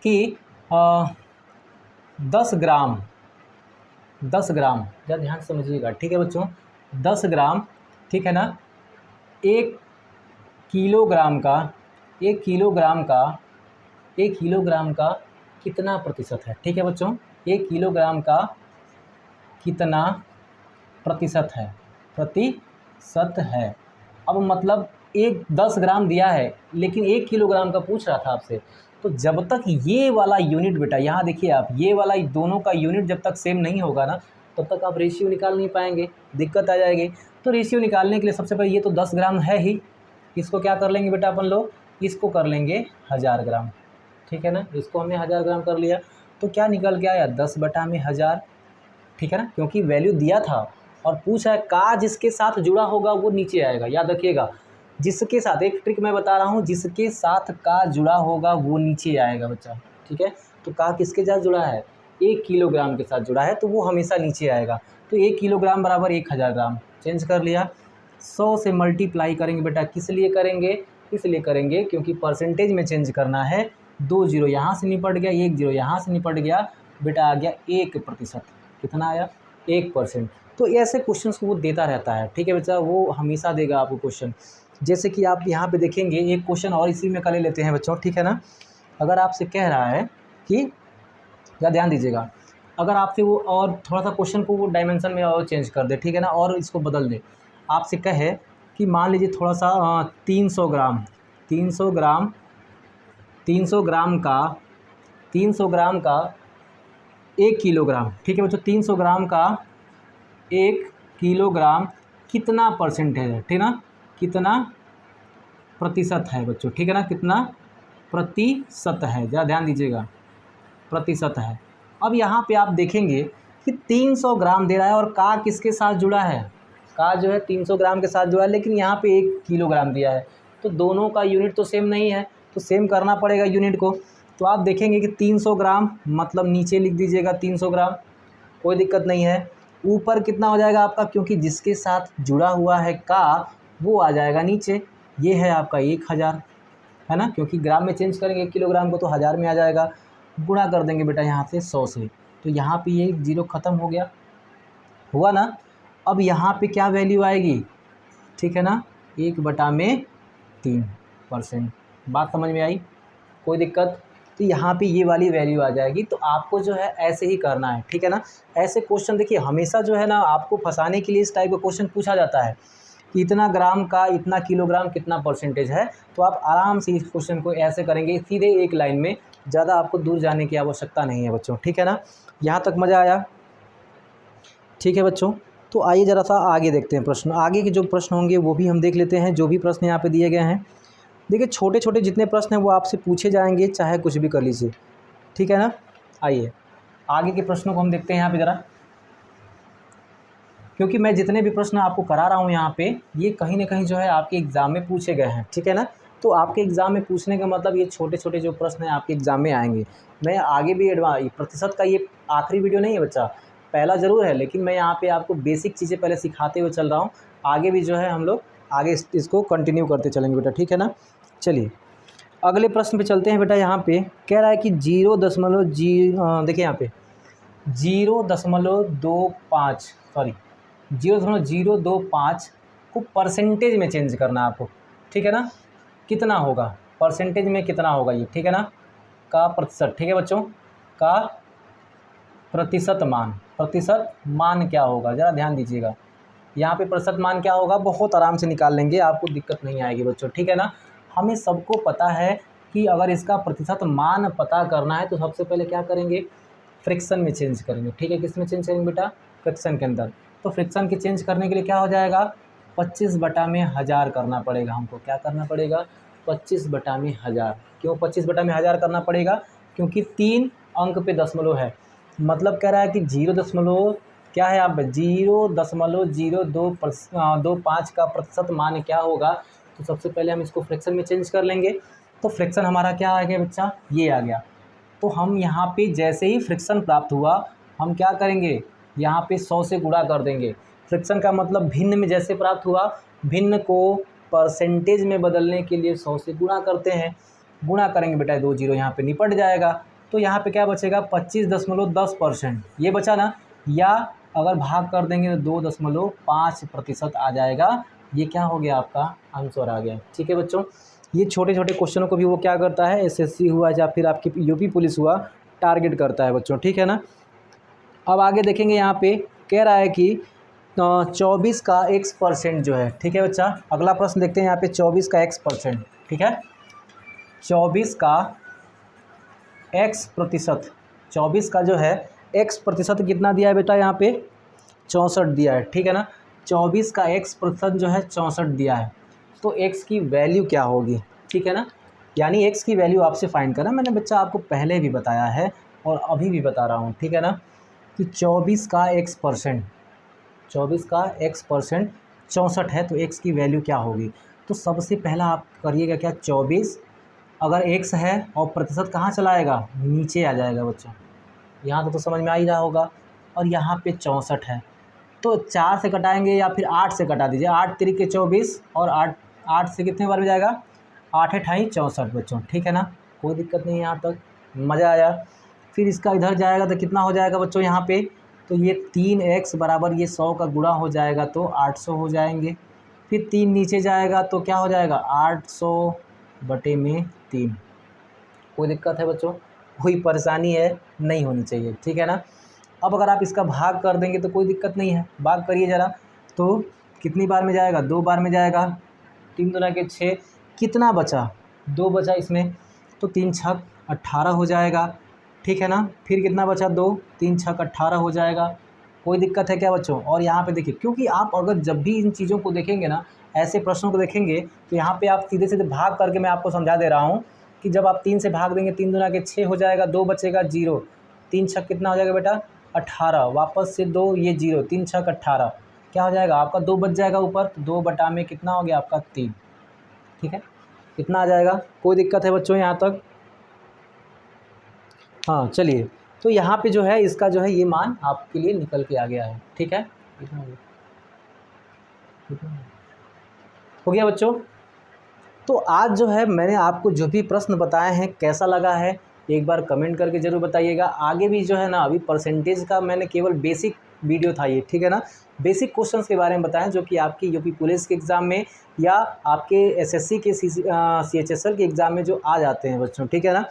कि 10 ग्राम ज़रा ध्यान से समझिएगा, ठीक है बच्चों। 10 ग्राम, ठीक है ना। 1 किलोग्राम का कितना प्रतिशत है, ठीक है बच्चों। 1 किलोग्राम का कितना प्रतिशत है। अब मतलब 10 ग्राम दिया है लेकिन 1 किलोग्राम का पूछ रहा था आपसे, तो जब तक ये वाला यूनिट बेटा, यहाँ देखिए आप, ये वाला दोनों का यूनिट जब तक सेम नहीं होगा ना, तब तक आप रेशियो निकाल नहीं पाएंगे, दिक्कत आ जाएगी। तो रेशियो निकालने के लिए सबसे पहले ये तो 10 ग्राम है ही, इसको क्या कर लेंगे बेटा अपन लोग, इसको कर लेंगे 1000 ग्राम, ठीक है ना। इसको हमने 1000 ग्राम कर लिया, तो क्या निकल के आया 10/1000, ठीक है ना, क्योंकि वैल्यू दिया था और पूछा है का जिसके साथ जुड़ा होगा वो नीचे आएगा। याद रखिएगा, जिसके साथ, एक ट्रिक मैं बता रहा हूँ, जिसके साथ का जुड़ा होगा वो नीचे आएगा बच्चा, ठीक है। तो का किसके साथ जुड़ा है, 1 किलोग्राम के साथ जुड़ा है, तो वो हमेशा नीचे आएगा। तो 1 किलोग्राम बराबर 1000 ग्राम, चेंज कर लिया। 100 से मल्टीप्लाई करेंगे बेटा, किस लिए करेंगे, इसलिए करेंगे क्योंकि परसेंटेज में चेंज करना है। 2 जीरो यहाँ से निपट गया, 1 जीरो यहाँ से निपट गया बेटा, आ गया 1%। कितना आया, 1%। तो ऐसे क्वेश्चंस को वो देता रहता है, ठीक है बच्चा, वो हमेशा देगा आपको क्वेश्चन। जैसे कि आप यहाँ पे देखेंगे, एक क्वेश्चन और इसी में कर लेते हैं बच्चों, ठीक है ना। अगर आपसे कह रहा है कि, या ध्यान दीजिएगा, अगर आपसे वो और थोड़ा सा क्वेश्चन को वो डायमेंशन में और चेंज कर दे, ठीक है ना, और इसको बदल दे, आपसे कहे कि मान लीजिए थोड़ा सा 300 ग्राम का 1 किलोग्राम, ठीक है बच्चों, 300 ग्राम का 1 किलोग्राम कितना परसेंटेज है, ठीक है ना, कितना प्रतिशत है बच्चों, ठीक है ना, कितना प्रतिशत है, ज़रा ध्यान दीजिएगा, प्रतिशत है। अब यहाँ पे आप देखेंगे कि 300 ग्राम दे रहा है और का किसके साथ जुड़ा है, का जो है 300 ग्राम के साथ जुड़ा है, लेकिन यहाँ पे 1 किलोग्राम दिया है, तो दोनों का यूनिट तो सेम नहीं है, तो सेम करना पड़ेगा यूनिट को। तो आप देखेंगे कि 300 ग्राम मतलब नीचे लिख दीजिएगा 300 ग्राम, कोई दिक्कत नहीं है। ऊपर कितना हो जाएगा आपका, क्योंकि जिसके साथ जुड़ा हुआ है का वो आ जाएगा नीचे, ये है आपका 1000, है ना, क्योंकि ग्राम में चेंज करेंगे 1 किलोग्राम को तो 1000 में आ जाएगा। गुणा कर देंगे बेटा यहाँ से 100 से, तो यहाँ पे ये 0 ख़त्म हो गया, हुआ ना। अब यहाँ पे क्या वैल्यू आएगी, ठीक है ना, 1/3%। बात समझ में आई, कोई दिक्कत। तो यहाँ पे ये वाली वैल्यू आ जाएगी। तो आपको जो है ऐसे ही करना है, ठीक है ना। ऐसे क्वेश्चन देखिए हमेशा जो है ना, आपको फंसाने के लिए इस टाइप का क्वेश्चन पूछा जाता है कि इतना ग्राम का इतना किलोग्राम कितना परसेंटेज है। तो आप आराम से इस क्वेश्चन को ऐसे करेंगे सीधे एक लाइन में, ज़्यादा आपको दूर जाने की आवश्यकता नहीं है बच्चों, ठीक है ना। यहाँ तक मज़ा आया, ठीक है बच्चों। तो आइए ज़रा सा आगे देखते हैं प्रश्न, आगे के जो प्रश्न होंगे वो भी हम देख लेते हैं, जो भी प्रश्न यहाँ पे दिए गए हैं। देखिए छोटे छोटे जितने प्रश्न हैं वो आपसे पूछे जाएंगे, चाहे कुछ भी कर लीजिए, ठीक है ना। आइए आगे के प्रश्नों को हम देखते हैं यहाँ पे ज़रा, क्योंकि मैं जितने भी प्रश्न आपको करा रहा हूँ यहाँ पे, ये कहीं ना कहीं जो है आपके एग्ज़ाम में पूछे गए हैं, ठीक है ना। तो आपके एग्ज़ाम में पूछने का मतलब ये छोटे छोटे जो प्रश्न हैं आपके एग्ज़ाम में आएंगे। मैं आगे भी प्रतिशत का ये आखिरी वीडियो नहीं है बच्चा, पहला ज़रूर है, लेकिन मैं यहाँ पे आपको बेसिक चीज़ें पहले सिखाते हुए चल रहा हूँ। आगे भी जो है हम लोग आगे इसको कंटिन्यू करते चलेंगे बेटा, ठीक है ना। चलिए अगले प्रश्न पे चलते हैं बेटा। यहाँ पे कह रहा है कि देखिए यहाँ पे 0.025 को परसेंटेज में चेंज करना है आपको, ठीक है ना। कितना होगा परसेंटेज में, कितना होगा ये, ठीक है ना, का प्रतिशत, ठीक है बच्चों, का प्रतिशत मान क्या होगा, ज़रा ध्यान दीजिएगा। यहाँ पे प्रतिशत मान क्या होगा, बहुत आराम से निकाल लेंगे, आपको दिक्कत नहीं आएगी बच्चों, ठीक है ना। हमें सबको पता है कि अगर इसका प्रतिशत मान पता करना है तो सबसे पहले क्या करेंगे, फ्रिक्शन में चेंज करेंगे, ठीक है। किस में चेंज करेंगे बेटा, फ्रिक्शन के अंदर। तो फ्रिक्शन के चेंज करने के लिए क्या हो जाएगा, 25/1000 करना पड़ेगा हमको। क्या करना पड़ेगा, 25/1000। क्यों 25/1000 करना पड़ेगा, क्योंकि 3 अंक पे दशमलव है, मतलब कह रहा है कि 0.025 का प्रतिशत मान क्या होगा। तो सबसे पहले हम इसको फ्रैक्शन में चेंज कर लेंगे। तो फ्रैक्शन हमारा क्या आ गया बच्चा, ये आ गया। तो हम यहाँ पे जैसे ही फ्रैक्शन प्राप्त हुआ, हम क्या करेंगे, यहाँ पे 100 से गुणा कर देंगे। फ्रैक्शन का मतलब भिन्न में जैसे प्राप्त हुआ भिन्न को परसेंटेज में बदलने के लिए 100 से गुणा करते हैं। गुणा करेंगे बेटा, 2 जीरो यहाँ पे निपट जाएगा, तो यहाँ पे क्या बचेगा 25.10% ये बचा ना, या अगर भाग कर देंगे तो 2.5% आ जाएगा। ये क्या हो गया, आपका आंसर आ गया। ठीक है बच्चों, ये छोटे छोटे क्वेश्चनों को भी वो क्या करता है, एसएससी हुआ या फिर आपकी यूपी पुलिस हुआ, टारगेट करता है बच्चों। ठीक है ना। अब आगे देखेंगे, यहाँ पे कह रहा है कि 24 का x% जो है। ठीक है बच्चा, अगला प्रश्न देखते हैं यहाँ पे 24 का x%। ठीक है, 24 का x%, 24 का जो है x% कितना दिया है बेटा, यहाँ पे 64 दिया है। ठीक है ना, 24 का x% जो है 64 दिया है, तो x की वैल्यू क्या होगी। ठीक है ना, यानी x की वैल्यू आपसे फाइंड करना। मैंने बच्चा आपको पहले भी बताया है और अभी भी बता रहा हूँ। ठीक है ना, कि 24 का x%, 24 का x% 64 है, तो x की वैल्यू क्या होगी। तो सबसे पहला आप करिएगा क्या, 24 अगर x है और प्रतिशत कहाँ चला आएगा, नीचे आ जाएगा बच्चों। यहाँ तो समझ में आ ही रहा होगा। और यहाँ पे 64 है, तो 4 से कटाएंगे या फिर 8 से कटा दीजिए। 8 तिरिके 24 और 8 से कितने बार में जाएगा, 8 अठाई 64 बच्चों। ठीक है ना, कोई दिक्कत नहीं है, यहाँ तक मज़ा आया। फिर इसका इधर जाएगा तो कितना हो जाएगा बच्चों, यहाँ पे तो ये 3x बराबर ये 100 का गुणा हो जाएगा तो 800 हो जाएंगे। फिर 3 नीचे जाएगा तो क्या हो जाएगा, 800/3। कोई दिक्कत है बच्चों, कोई परेशानी है, नहीं होनी चाहिए। ठीक है ना। अब अगर आप इसका भाग कर देंगे तो कोई दिक्कत नहीं है, भाग करिए ज़रा, तो कितनी बार में जाएगा, 2 बार में जाएगा। 3 दूना के 6, कितना बचा, 2 बचा इसमें, तो 3 छक 18 हो जाएगा। ठीक है ना, फिर कितना बचा, 2, 3 छक 18 हो जाएगा। कोई दिक्कत है क्या बच्चों। और यहाँ पे देखिए, क्योंकि आप अगर जब भी इन चीज़ों को देखेंगे ना, ऐसे प्रश्नों को देखेंगे, तो यहाँ पे आप सीधे सीधे भाग करके मैं आपको समझा दे रहा हूँ कि जब आप 3 से भाग देंगे, 3 दूना के 6 हो जाएगा, 2 बचेगा 0, 3 छक कितना हो जाएगा बेटा 18, वापस से 2, ये 0, 3 छक 18, क्या हो जाएगा आपका 2 बच जाएगा ऊपर, तो 2 बटा में कितना हो गया आपका 3। ठीक है, कितना आ जाएगा, कोई दिक्कत है बच्चों यहाँ तक। हाँ चलिए, तो यहाँ पे जो है इसका जो है ये मान आपके लिए निकल के आ गया है। ठीक है, हो गया बच्चों। तो आज जो है मैंने आपको जो भी प्रश्न बताए हैं, कैसा लगा है एक बार कमेंट करके ज़रूर बताइएगा। आगे भी जो है ना, अभी परसेंटेज का मैंने केवल बेसिक वीडियो था ये। ठीक है ना, बेसिक क्वेश्चंस के बारे में बताएं जो कि आपकी यूपी पुलिस के एग्ज़ाम में या आपके एसएससी के सीएचएसएल के एग्ज़ाम में जो आ जाते हैं बच्चों। ठीक है ना,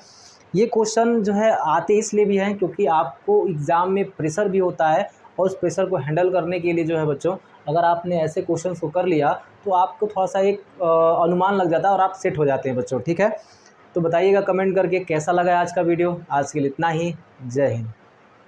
ये क्वेश्चन जो है आते इसलिए भी हैं क्योंकि आपको एग्ज़ाम में प्रेशर भी होता है, और उस प्रेशर को हैंडल करने के लिए जो है बच्चों, अगर आपने ऐसे क्वेश्चंस को कर लिया तो आपको थोड़ा सा एक अनुमान लग जाता है और आप सेट हो जाते हैं बच्चों। ठीक है, तो बताइएगा कमेंट करके कैसा लगा आज का वीडियो। आज के लिए इतना ही, जय हिंद।